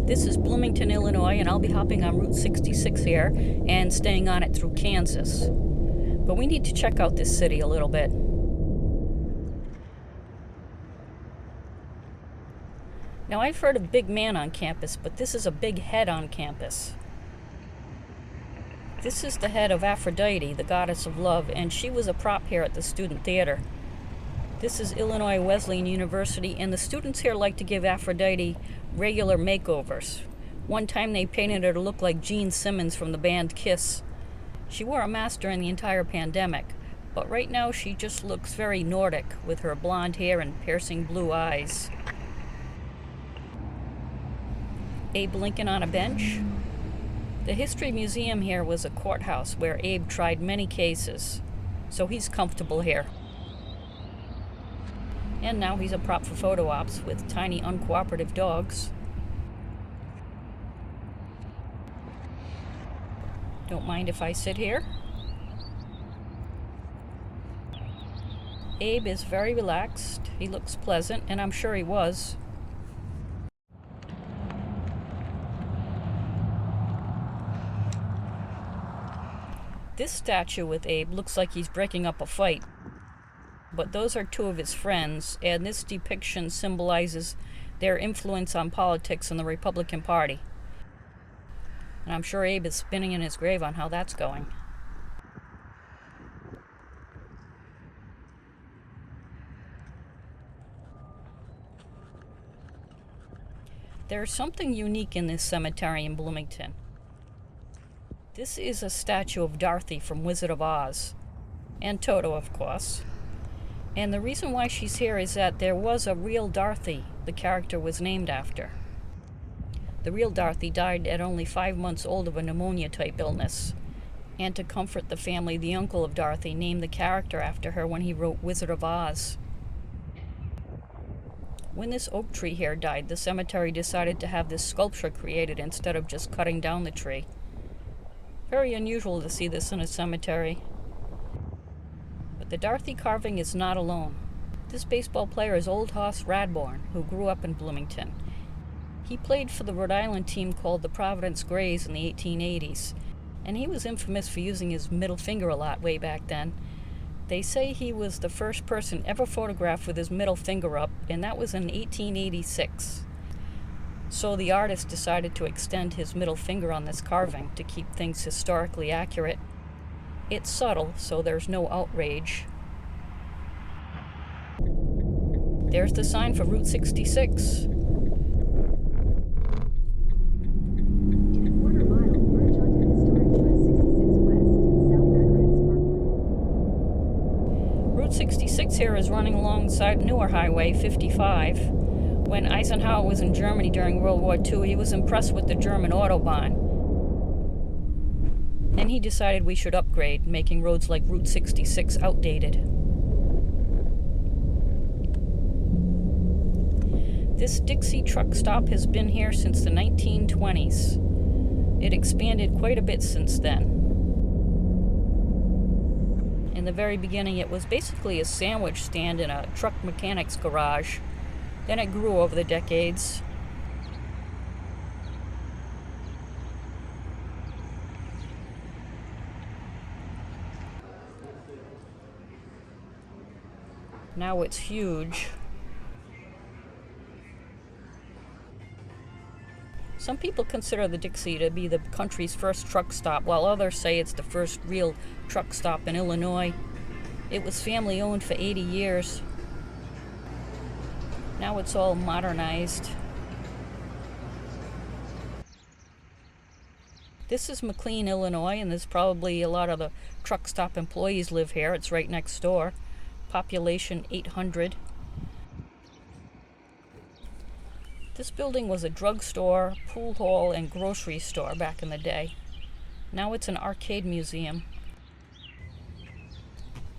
This is Bloomington, Illinois, and I'll be hopping on Route 66 here and staying on it through Kansas. But we need to check out this city a little bit. Now, I've heard of big man on campus, but this is a big head on campus. This is the head of Aphrodite, the goddess of love, and she was a prop here at the student theater. This is Illinois Wesleyan University, and the students here like to give Aphrodite regular makeovers. One time they painted her to look like Gene Simmons from the band Kiss. She wore a mask during the entire pandemic, but right now she just looks very Nordic with her blonde hair and piercing blue eyes. Abe Lincoln on a bench. The History Museum here was a courthouse where Abe tried many cases, so he's comfortable here. And now he's a prop for photo ops with tiny uncooperative dogs. Don't mind if I sit here. Abe is very relaxed. He looks pleasant, and I'm sure he was. This statue with Abe looks like he's breaking up a fight. But those are two of his friends, and this depiction symbolizes their influence on politics in the Republican Party. And I'm sure Abe is spinning in his grave on how that's going. There's something unique in this cemetery in Bloomington. This is a statue of Dorothy from Wizard of Oz, and Toto, of course. And the reason why she's here is that there was a real Dorothy the character was named after. The real Dorothy died at only 5 months old of a pneumonia-type illness. And to comfort the family, the uncle of Dorothy named the character after her when he wrote Wizard of Oz. When this oak tree here died, the cemetery decided to have this sculpture created instead of just cutting down the tree. Very unusual to see this in a cemetery. But the Dorothy carving is not alone. This baseball player is Old Hoss Radbourne, who grew up in Bloomington. He played for the Rhode Island team called the Providence Grays in the 1880s, and he was infamous for using his middle finger a lot way back then. They say he was the first person ever photographed with his middle finger up, and that was in 1886. So the artist decided to extend his middle finger on this carving to keep things historically accurate. It's subtle, so there's no outrage. There's the sign for Route 66. Route 66 here is running alongside newer Highway 55. When Eisenhower was in Germany during World War II, he was impressed with the German Autobahn. And he decided we should upgrade, making roads like Route 66 outdated. This Dixie truck stop has been here since the 1920s. It expanded quite a bit since then. In the very beginning, it was basically a sandwich stand in a truck mechanic's garage. Then it grew over the decades. Now it's huge. Some people consider the Dixie to be the country's first truck stop, while others say it's the first real truck stop in Illinois. It was family owned for 80 years. Now it's all modernized. This is McLean, Illinois, and there's probably a lot of the truck stop employees live here. It's right next door. Population 800. This building was a drugstore, pool hall, and grocery store back in the day. Now it's an arcade museum.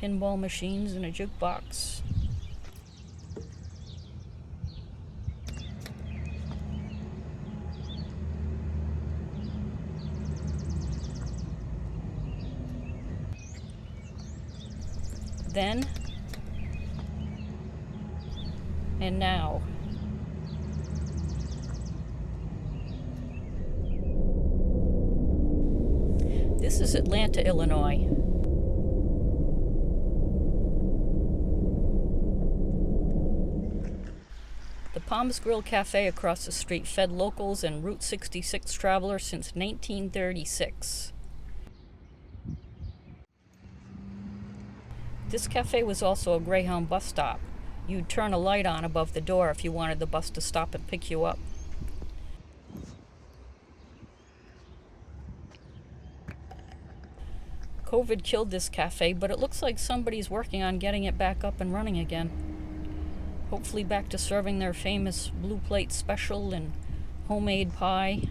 Pinball machines and a jukebox. Then and now. This is Atlanta, Illinois. The Palms Grill Cafe across the street fed locals and Route 66 travelers since 1936. This cafe was also a Greyhound bus stop. You'd turn a light on above the door if you wanted the bus to stop and pick you up. COVID killed this cafe, but it looks like somebody's working on getting it back up and running again. Hopefully back to serving their famous blue plate special and homemade pie.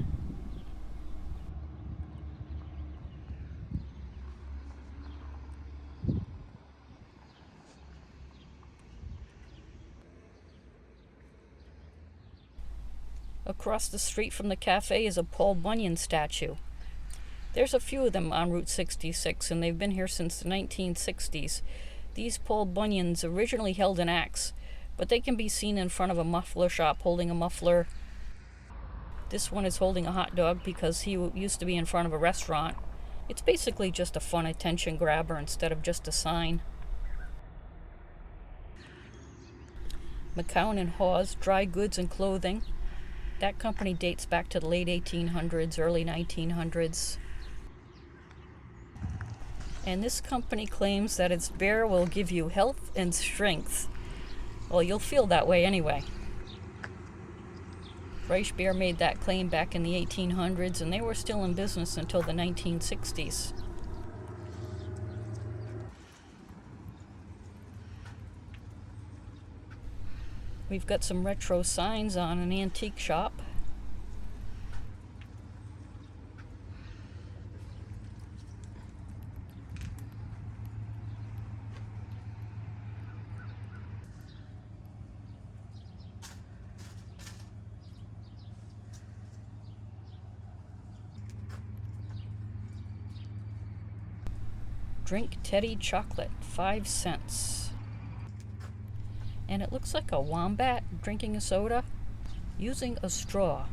Across the street from the cafe is a Paul Bunyan statue. There's a few of them on Route 66, and they've been here since the 1960s. These Paul Bunyans originally held an axe, but they can be seen in front of a muffler shop holding a muffler. This one is holding a hot dog because he used to be in front of a restaurant. It's basically just a fun attention grabber instead of just a sign. McLean and Hawes Dry Goods and Clothing. That company dates back to the late 1800s, early 1900s. And this company claims that its beer will give you health and strength. Well, you'll feel that way anyway. Reish Beer made that claim back in the 1800s, and they were still in business until the 1960s. We've got some retro signs on an antique shop. Drink Teddy chocolate, 5 cents. And it looks like a wombat drinking a soda using a straw.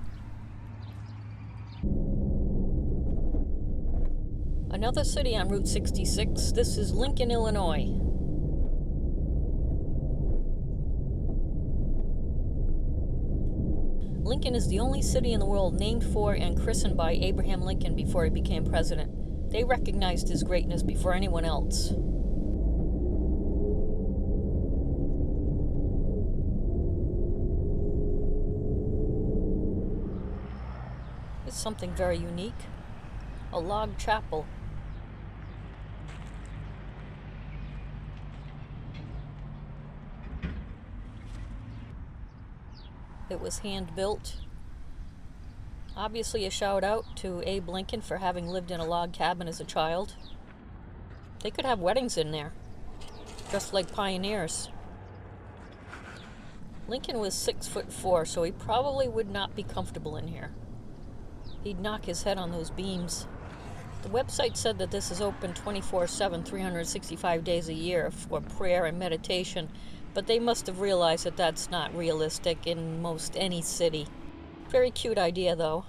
Another city on Route 66. This is Lincoln, Illinois. Lincoln is the only city in the world named for and christened by Abraham Lincoln before he became president. They recognized his greatness before anyone else. It's something very unique. A log chapel. It was hand-built. Obviously a shout out to Abe Lincoln for having lived in a log cabin as a child. They could have weddings in there, just like pioneers. Lincoln was 6'4", so he probably would not be comfortable in here. He'd knock his head on those beams. The website said that this is open 24/7, 365 days a year for prayer and meditation, but they must have realized that that's not realistic in most any city. Very cute idea, though.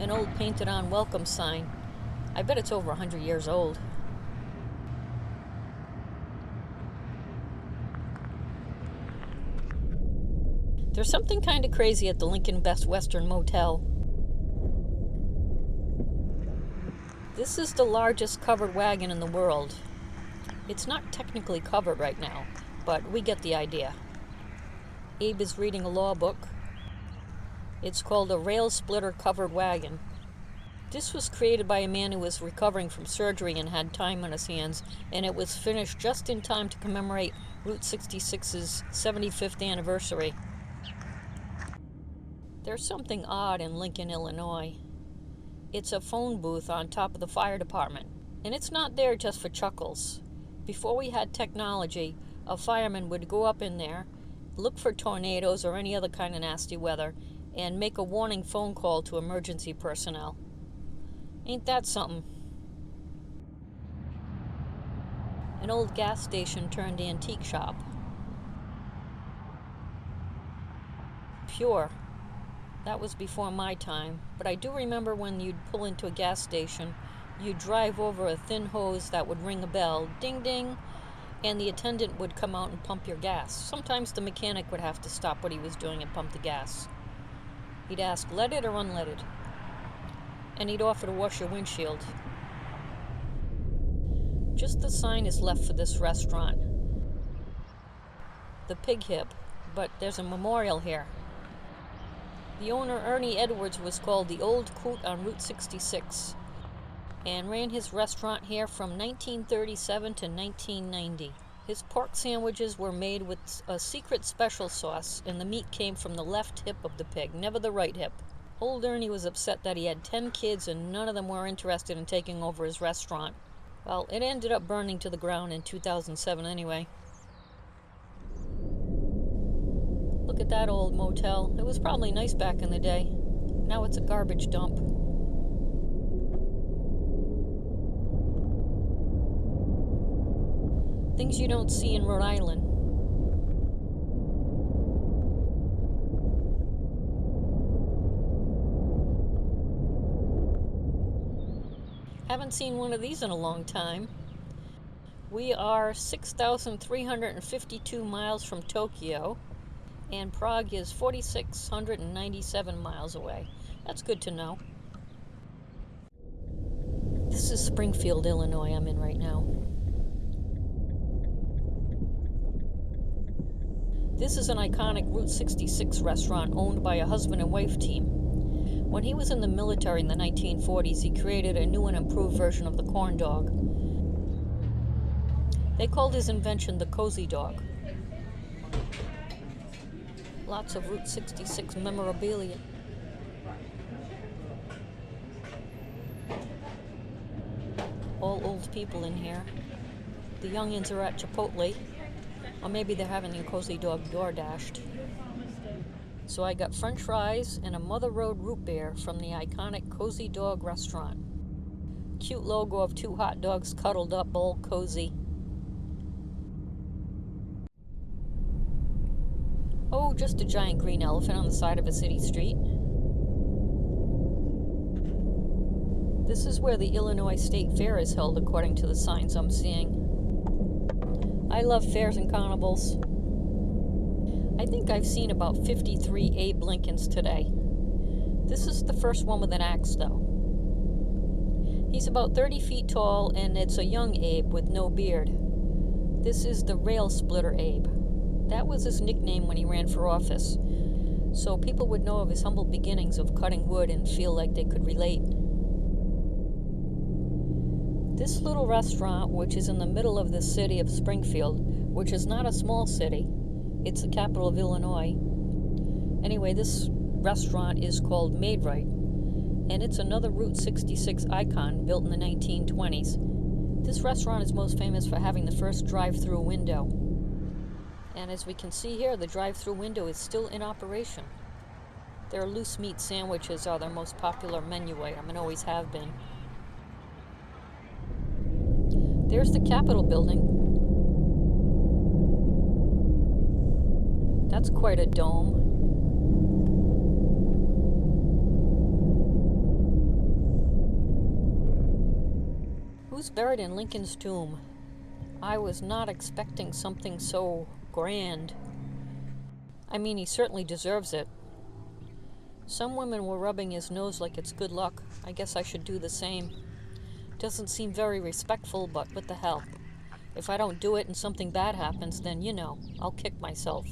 An old painted-on welcome sign. I bet it's over 100 years old. There's something kind of crazy at the Lincoln Best Western Motel. This is the largest covered wagon in the world. It's not technically covered right now, but we get the idea. Abe is reading a law book. It's called a rail splitter covered wagon. This was created by a man who was recovering from surgery and had time on his hands, and it was finished just in time to commemorate Route 66's 75th anniversary. There's something odd in Lincoln, Illinois. It's a phone booth on top of the fire department, and it's not there just for chuckles. Before we had technology, a fireman would go up in there, look for tornadoes or any other kind of nasty weather, and make a warning phone call to emergency personnel. Ain't that something? An old gas station turned antique shop. pure. That was before my time, but I do remember when you'd pull into a gas station, you'd drive over a thin hose that would ring a bell, ding ding, and the attendant would come out and pump your gas. Sometimes the mechanic would have to stop what he was doing and pump the gas. He'd ask, leaded or unleaded? And he'd offer to wash your windshield. Just the sign is left for this restaurant. The Pig Hip, but there's a memorial here. The owner, Ernie Edwards, was called the Old Coot on Route 66 and ran his restaurant here from 1937 to 1990. His pork sandwiches were made with a secret special sauce, and the meat came from the left hip of the pig, never the right hip. Old Ernie was upset that he had 10 kids and none of them were interested in taking over his restaurant. Well, it ended up burning to the ground in 2007 anyway. Look at that old motel. It was probably nice back in the day. Now it's a garbage dump. Things you don't see in Rhode Island. Haven't seen one of these in a long time. We are 6,352 miles from Tokyo, and Prague is 4,697 miles away. That's good to know. This is Springfield, Illinois I'm in right now. This is an iconic Route 66 restaurant owned by a husband and wife team. When he was in the military in the 1940s, he created a new and improved version of the corn dog. They called his invention the Cozy Dog. Lots of Route 66 memorabilia. All old people in here. The youngins are at Chipotle. Or maybe they're having a Cozy Dog door dashed. So I got french fries and a Mother Road root beer from the iconic Cozy Dog restaurant. Cute logo of two hot dogs cuddled up, all cozy. Oh, just a giant green elephant on the side of a city street. This is where the Illinois State Fair is held, according to the signs I'm seeing. I love fairs and carnivals. I think I've seen about 53 Abe Lincolns today. This is the first one with an axe, though. He's about 30 feet tall, and it's a young Abe with no beard. This is the Rail Splitter Abe. That was his nickname when he ran for office, so people would know of his humble beginnings of cutting wood and feel like they could relate. This little restaurant, which is in the middle of the city of Springfield, which is not a small city, it's the capital of Illinois. Anyway, this restaurant is called Made Right, and it's another Route 66 icon built in the 1920s. This restaurant is most famous for having the first drive-through window. And as we can see here, the drive-through window is still in operation. Their loose meat sandwiches are their most popular menu item and always have been. There's the Capitol building. That's quite a dome. Who's buried in Lincoln's tomb? I was not expecting something so grand. I mean, he certainly deserves it. Some women were rubbing his nose like it's good luck. I guess I should do the same. Doesn't seem very respectful, but what the hell. If I don't do it and something bad happens, then, you know, I'll kick myself.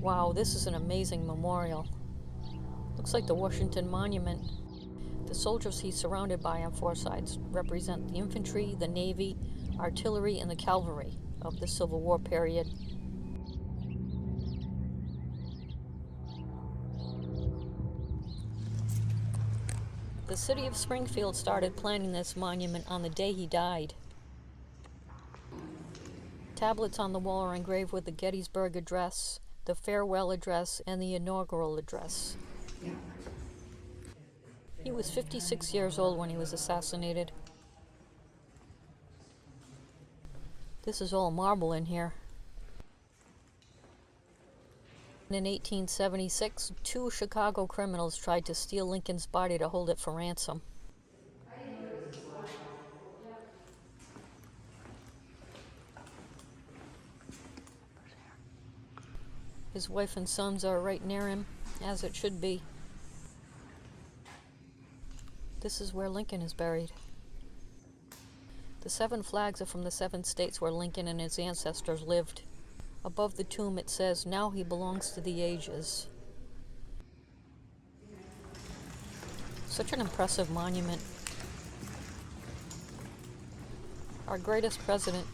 Wow, this is an amazing memorial. Looks like the Washington Monument. The soldiers he's surrounded by on four sides represent the infantry, the navy, artillery, and the cavalry of the Civil War period. The city of Springfield started planning this monument on the day he died. Tablets on the wall are engraved with the Gettysburg Address, the farewell address, and the inaugural address. He was 56 years old when he was assassinated. This is all marble in here. In 1876, two Chicago criminals tried to steal Lincoln's body to hold it for ransom. His wife and sons are right near him, as it should be. This is where Lincoln is buried. The 7 flags are from the 7 states where Lincoln and his ancestors lived. Above the tomb it says, "Now he belongs to the ages." Such an impressive monument. Our greatest president